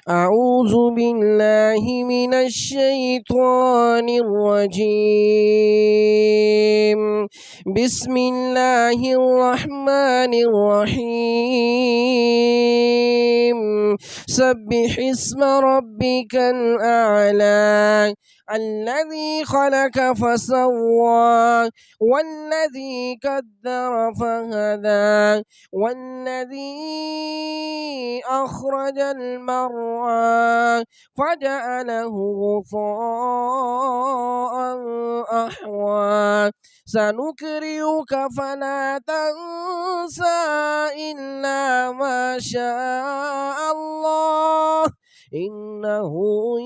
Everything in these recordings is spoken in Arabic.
أعوذ بالله من الشيطان الرجيم. بسم الله الرحمن الرحيم. سبح اسم ربك الأعلى الذي خلق فسوى والذي قدر فهدى والذي أخرج المرعى فجعله غثاء أحوى سنقرئك فلا تنسى إلا ما شاء الله إنه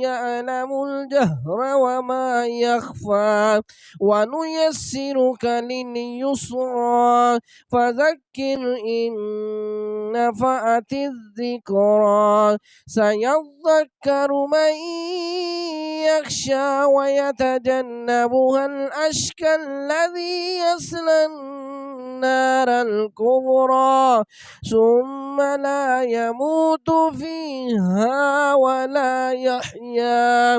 يعلم الجهر وما يخفى ونيسرك لليسرى فذكر إن نفعت الذكرى سيذكر من يخشى ويتجنبها الأشقى الذي يصلى النار الكبرى ثم لا يموت فيها ولا يحيا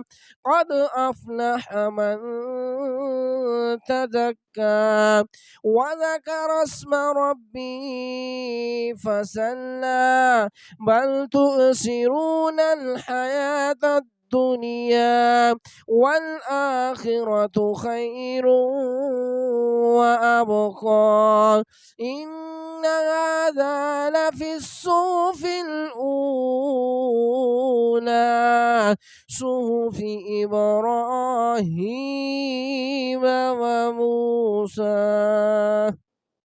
قد أفلح من تزكى وذكر اسم ربه فسلى بل تؤثرون الحياة الدنيا والآخرة خير وأبقى إن هذا لفي الصحف الأولى صحف إبراهيم وموسى.